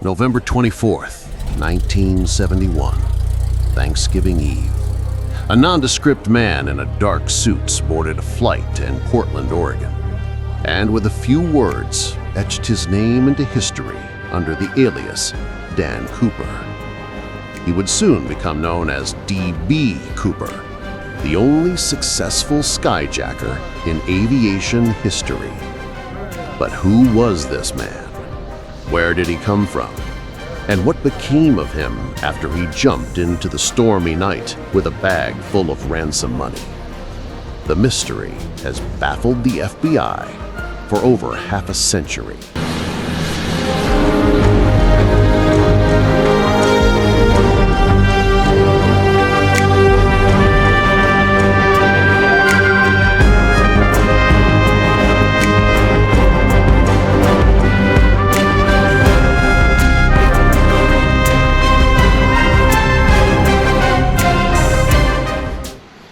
November 24th, 1971, Thanksgiving Eve. A nondescript man in a dark suit boarded a flight in Portland, Oregon, and with a few words etched his name into history under the alias Dan Cooper. He would soon become known as D.B. Cooper, the only successful skyjacker in aviation history. But who was this man? Where did he come from? And what became of him after he jumped into the stormy night with a bag full of ransom money? The mystery has baffled the FBI for over half a century.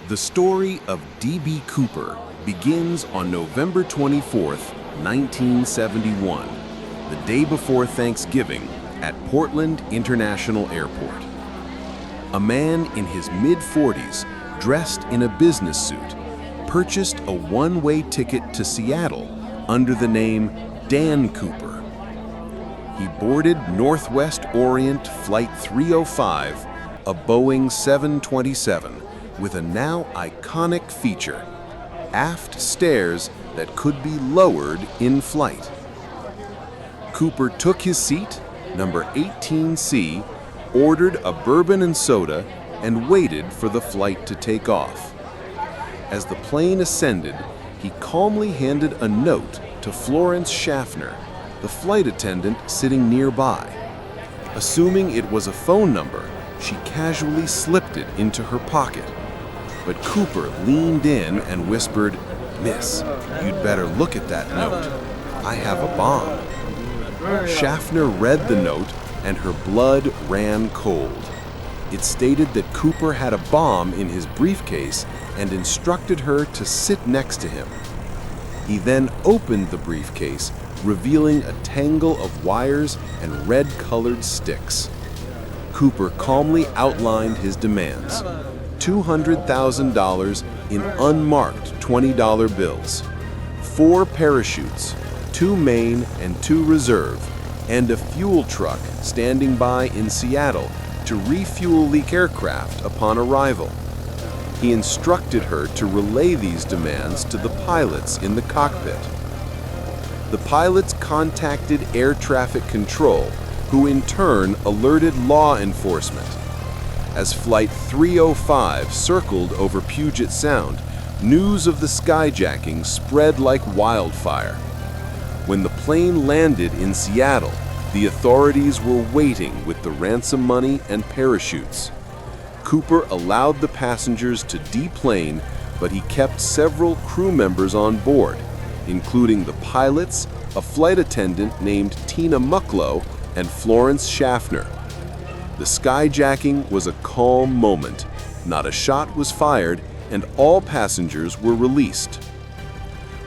The story of D.B. Cooper begins on November 24th, 1971, the day before Thanksgiving at Portland International Airport. A man in his mid-40s, dressed in a business suit, purchased a one-way ticket to Seattle under the name Dan Cooper. He boarded Northwest Orient Flight 305, a Boeing 727, with a now iconic feature, aft stairs that could be lowered in flight. Cooper took his seat, number 18C, ordered a bourbon and soda, and waited for the flight to take off. As the plane ascended, he calmly handed a note to Florence Schaffner, the flight attendant sitting nearby. Assuming it was a phone number, she casually slipped it into her pocket. But Cooper leaned in and whispered, "Miss, you'd better look at that note. I have a bomb." Schaffner read the note and her blood ran cold. It stated that Cooper had a bomb in his briefcase and instructed her to sit next to him. He then opened the briefcase, revealing a tangle of wires and red-colored sticks. Cooper calmly outlined his demands: $200,000 in unmarked $20 bills, 4 parachutes, 2 main and 2 reserve, and a fuel truck standing by in Seattle to refuel the aircraft upon arrival. He instructed her to relay these demands to the pilots in the cockpit. The pilots contacted air traffic control, who in turn alerted law enforcement. As Flight 305 circled over Puget Sound, news of the skyjacking spread like wildfire. When the plane landed in Seattle, the authorities were waiting with the ransom money and parachutes. Cooper allowed the passengers to deplane, but he kept several crew members on board, including the pilots, a flight attendant named Tina Mucklow, and Florence Schaffner. The skyjacking was a calm moment. Not a shot was fired, and all passengers were released.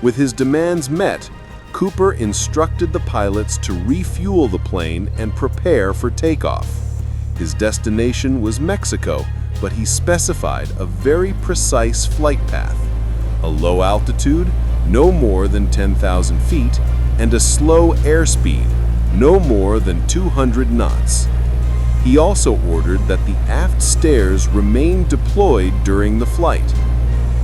With his demands met, Cooper instructed the pilots to refuel the plane and prepare for takeoff. His destination was Mexico, but he specified a very precise flight path: a low altitude, no more than 10,000 feet, and a slow airspeed, no more than 200 knots. He also ordered that the aft stairs remain deployed during the flight.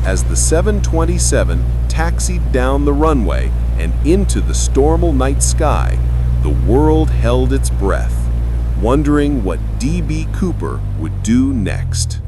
As the 727 taxied down the runway and into the stormy night sky, the world held its breath, wondering what D.B. Cooper would do next.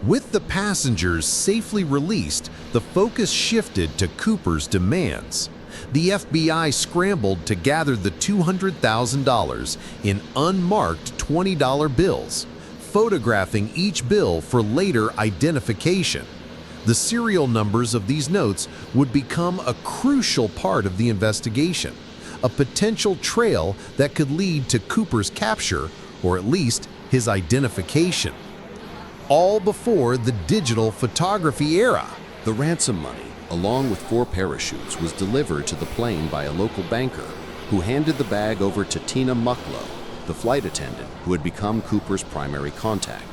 With the passengers safely released, the focus shifted to Cooper's demands. The FBI scrambled to gather the $200,000 in unmarked $20 bills, photographing each bill for later identification. The serial numbers of these notes would become a crucial part of the investigation, a potential trail that could lead to Cooper's capture, or at least his identification. All before the digital photography era. The ransom money, along with 4 parachutes, was delivered to the plane by a local banker who handed the bag over to Tina Mucklow, the flight attendant who had become Cooper's primary contact.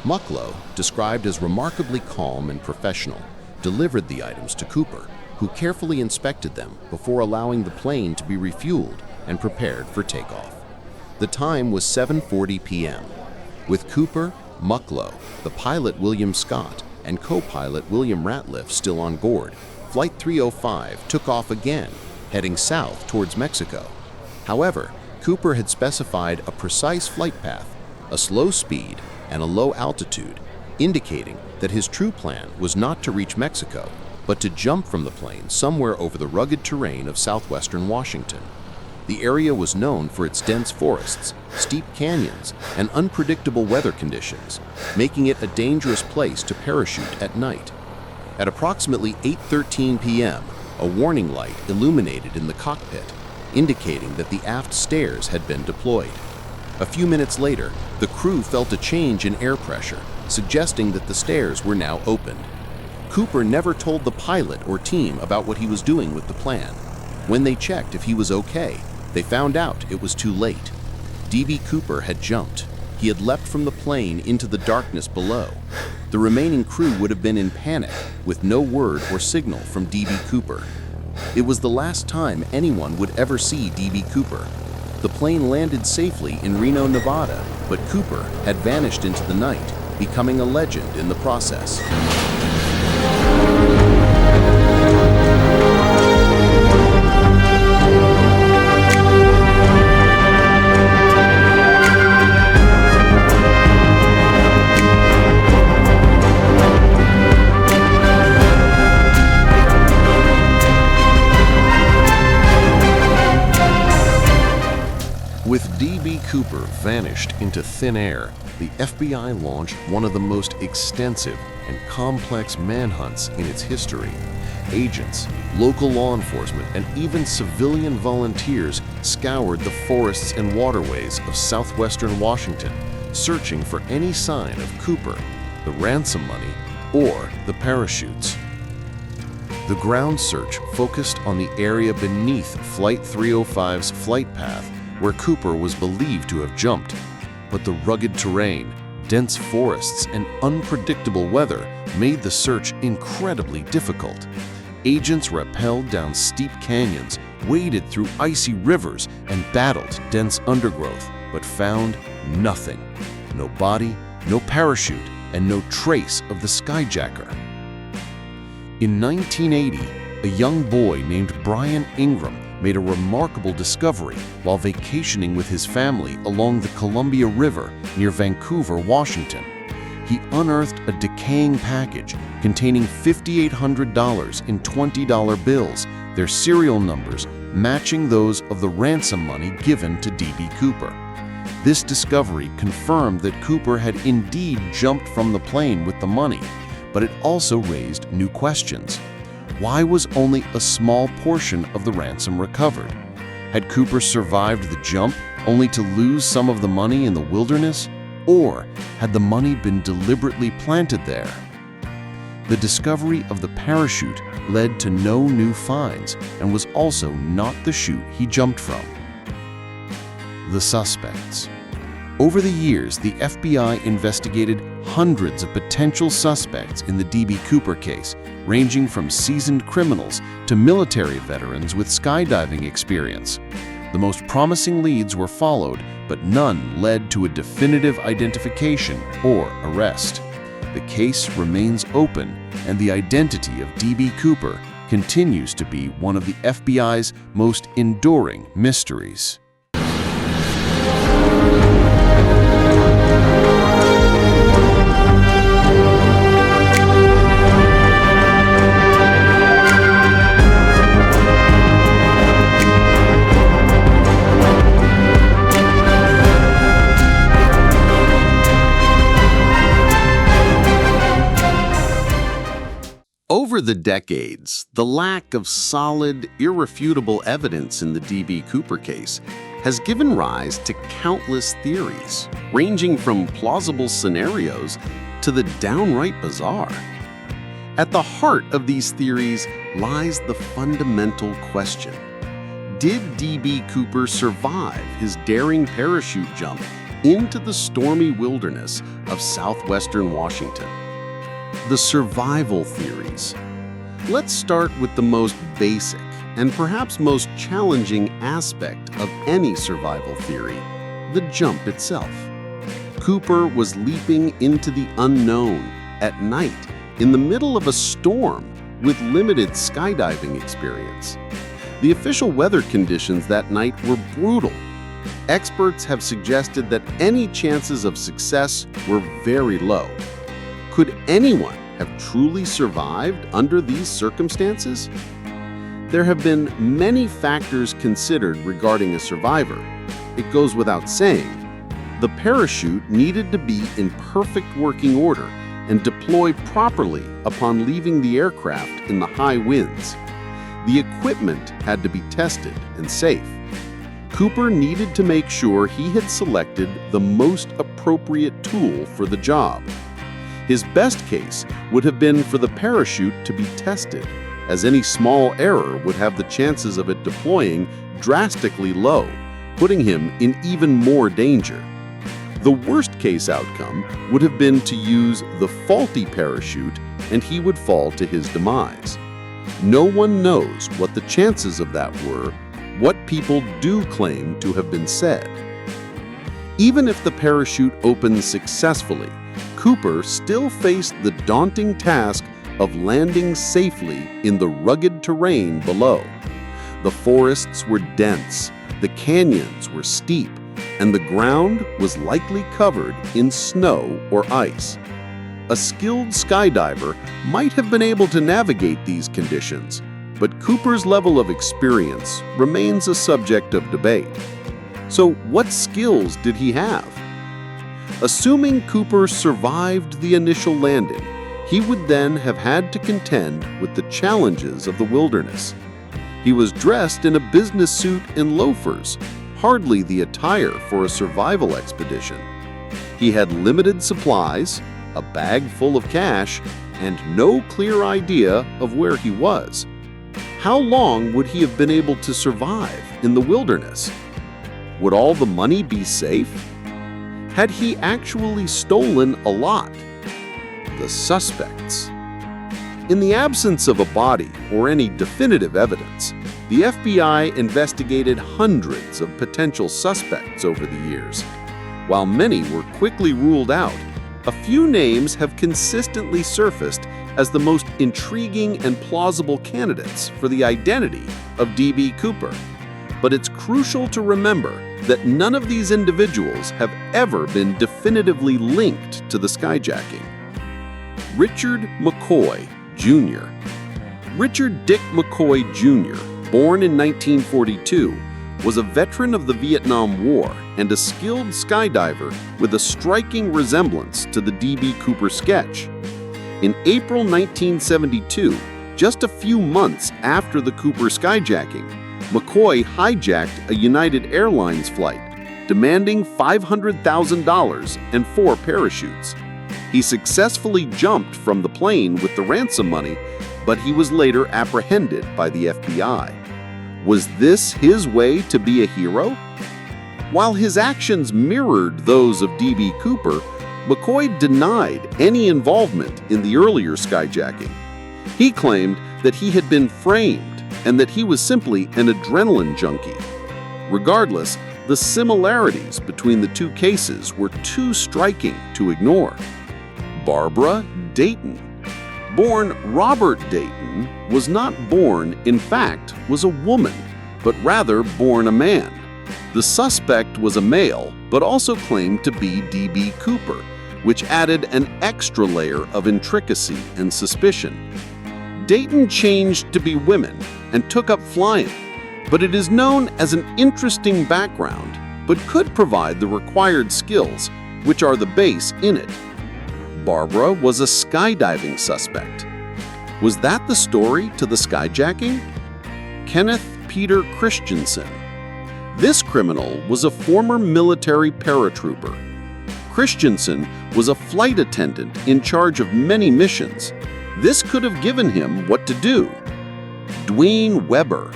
Mucklow, described as remarkably calm and professional, delivered the items to Cooper, who carefully inspected them before allowing the plane to be refueled and prepared for takeoff. The time was 7:40 p.m. With Cooper, Mucklow, the pilot William Scott, and co-pilot William Ratliff still on board, Flight 305 took off again, heading south towards Mexico. However, Cooper had specified a precise flight path, a slow speed, and a low altitude, indicating that his true plan was not to reach Mexico, but to jump from the plane somewhere over the rugged terrain of southwestern Washington. The area was known for its dense forests, steep canyons, and unpredictable weather conditions, making it a dangerous place to parachute at night. At approximately 8:13 p.m., a warning light illuminated in the cockpit, indicating that the aft stairs had been deployed. A few minutes later, the crew felt a change in air pressure, suggesting that the stairs were now opened. Cooper never told the pilot or team about what he was doing with the plan. When they checked if he was okay, they found out it was too late. D.B. Cooper had jumped. He had leapt from the plane into the darkness below. The remaining crew would have been in panic, with no word or signal from D.B. Cooper. It was the last time anyone would ever see D.B. Cooper. The plane landed safely in Reno, Nevada, but Cooper had vanished into the night, becoming a legend in the process. With D.B. Cooper vanished into thin air, the FBI launched one of the most extensive and complex manhunts in its history. Agents, local law enforcement, and even civilian volunteers scoured the forests and waterways of southwestern Washington, searching for any sign of Cooper, the ransom money, or the parachutes. The ground search focused on the area beneath Flight 305's flight path, where Cooper was believed to have jumped. But the rugged terrain, dense forests, and unpredictable weather made the search incredibly difficult. Agents rappelled down steep canyons, waded through icy rivers, and battled dense undergrowth, but found nothing. No body, no parachute, and no trace of the skyjacker. In 1980, a young boy named Brian Ingram made a remarkable discovery while vacationing with his family along the Columbia River near Vancouver, Washington. He unearthed a decaying package containing $5,800 in $20 bills, their serial numbers matching those of the ransom money given to D.B. Cooper. This discovery confirmed that Cooper had indeed jumped from the plane with the money, but it also raised new questions. Why was only a small portion of the ransom recovered? Had Cooper survived the jump only to lose some of the money in the wilderness? Or had the money been deliberately planted there? The discovery of the parachute led to no new finds and was also not the chute he jumped from. The suspects. Over the years, the FBI investigated hundreds of potential suspects in the D.B. Cooper case, ranging from seasoned criminals to military veterans with skydiving experience. The most promising leads were followed, but none led to a definitive identification or arrest. The case remains open, and the identity of D.B. Cooper continues to be one of the FBI's most enduring mysteries. Over the decades, the lack of solid, irrefutable evidence in the D.B. Cooper case has given rise to countless theories, ranging from plausible scenarios to the downright bizarre. At the heart of these theories lies the fundamental question: did D.B. Cooper survive his daring parachute jump into the stormy wilderness of southwestern Washington? The survival theories. Let's start with the most basic and perhaps most challenging aspect of any survival theory: the jump itself. Cooper was leaping into the unknown at night in the middle of a storm with limited skydiving experience. The official weather conditions that night were brutal. Experts have suggested that any chances of success were very low. Could anyone have truly survived under these circumstances? There have been many factors considered regarding a survivor. It goes without saying, the parachute needed to be in perfect working order and deploy properly upon leaving the aircraft in the high winds. The equipment had to be tested and safe. Cooper needed to make sure he had selected the most appropriate tool for the job. His best case would have been for the parachute to be tested, as any small error would have the chances of it deploying drastically low, putting him in even more danger. The worst-case outcome would have been to use the faulty parachute and he would fall to his demise. No one knows what the chances of that were. What people do claim to have been said. Even if the parachute opened successfully, Cooper still faced the daunting task of landing safely in the rugged terrain below. The forests were dense, the canyons were steep, and the ground was likely covered in snow or ice. A skilled skydiver might have been able to navigate these conditions, but Cooper's level of experience remains a subject of debate. So what skills did he have? Assuming Cooper survived the initial landing, he would then have had to contend with the challenges of the wilderness. He was dressed in a business suit and loafers, hardly the attire for a survival expedition. He had limited supplies, a bag full of cash, and no clear idea of where he was. How long would he have been able to survive in the wilderness? Would all the money be safe? Had he actually stolen a lot? The suspects. In the absence of a body or any definitive evidence, the FBI investigated hundreds of potential suspects over the years. While many were quickly ruled out, a few names have consistently surfaced as the most intriguing and plausible candidates for the identity of D.B. Cooper. But it's crucial to remember that none of these individuals have ever been definitively linked to the skyjacking. Richard McCoy, Jr. Richard Dick McCoy, Jr., born in 1942, was a veteran of the Vietnam War and a skilled skydiver with a striking resemblance to the D.B. Cooper sketch. In April 1972, just a few months after the Cooper skyjacking, McCoy hijacked a United Airlines flight, demanding $500,000 and 4 parachutes. He successfully jumped from the plane with the ransom money, but he was later apprehended by the FBI. Was this his way to be a hero? While his actions mirrored those of D.B. Cooper, McCoy denied any involvement in the earlier skyjacking. He claimed that he had been framed and that he was simply an adrenaline junkie. Regardless, the similarities between the two cases were too striking to ignore. Barbara Dayton. Born Robert Dayton, was not born, in fact, was a woman, but rather born a man. The suspect was a male, but also claimed to be D.B. Cooper, which added an extra layer of intricacy and suspicion. Dayton changed to be women and took up flying, but it is known as an interesting background, but could provide the required skills, which are the base in it. Barbara was a skydiving suspect. Was that the story to the skyjacking? Kenneth Peter Christensen. This criminal was a former military paratrooper. Christensen was a flight attendant in charge of many missions. This could have given him what to do. Dwayne Weber.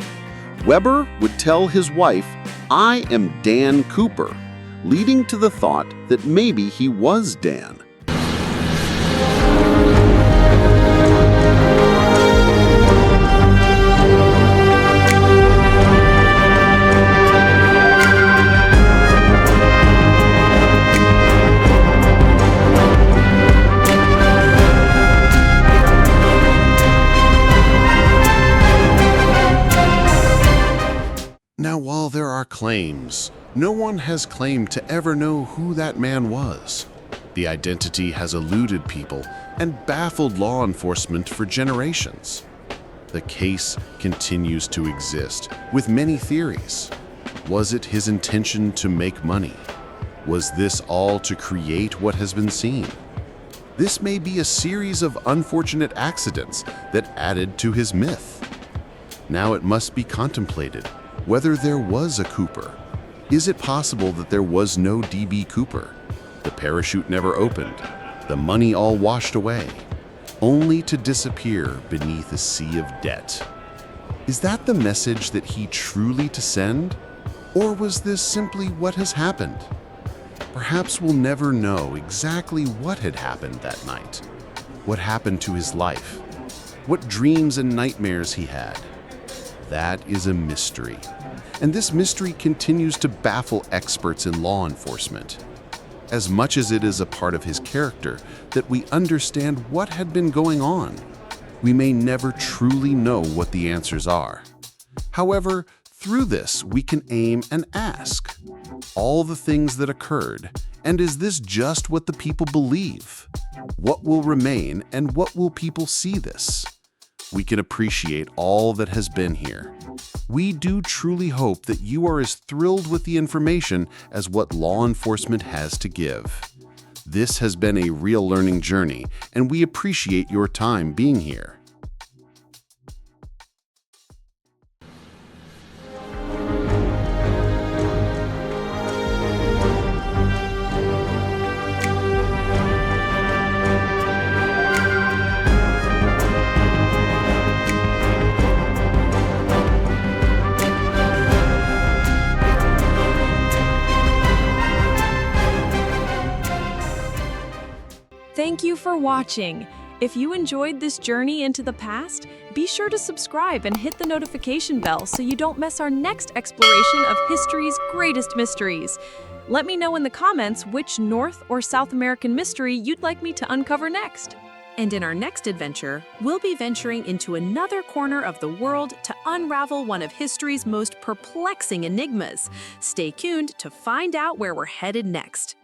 Weber would tell his wife, "I am Dan Cooper," leading to the thought that maybe he was Dan. Now, while there are claims, no one has claimed to ever know who that man was. The identity has eluded people and baffled law enforcement for generations. The case continues to exist, with many theories. Was it his intention to make money? Was this all to create what has been seen? This may be a series of unfortunate accidents that added to his myth. Now it must be contemplated whether there was a Cooper. Is it possible that there was no D.B. Cooper? The parachute never opened, the money all washed away, only to disappear beneath a sea of debt. Is that the message that he truly to send? Or was this simply what has happened? Perhaps we'll never know exactly what had happened that night, what happened to his life, what dreams and nightmares he had. That is a mystery, and this mystery continues to baffle experts in law enforcement. As much as it is a part of his character that we understand what had been going on, we may never truly know what the answers are. However, through this, we can aim and ask all the things that occurred, and is this just what the people believe? What will remain, and what will people see this? We can appreciate all that has been here. We do truly hope that you are as thrilled with the information as what law enforcement has to give. This has been a real learning journey, and we appreciate your time being here. Thank you for watching. If you enjoyed this journey into the past, be sure to subscribe and hit the notification bell so you don't miss our next exploration of history's greatest mysteries. Let me know in the comments which North or South American mystery you'd like me to uncover next. And in our next adventure, we'll be venturing into another corner of the world to unravel one of history's most perplexing enigmas. Stay tuned to find out where we're headed next.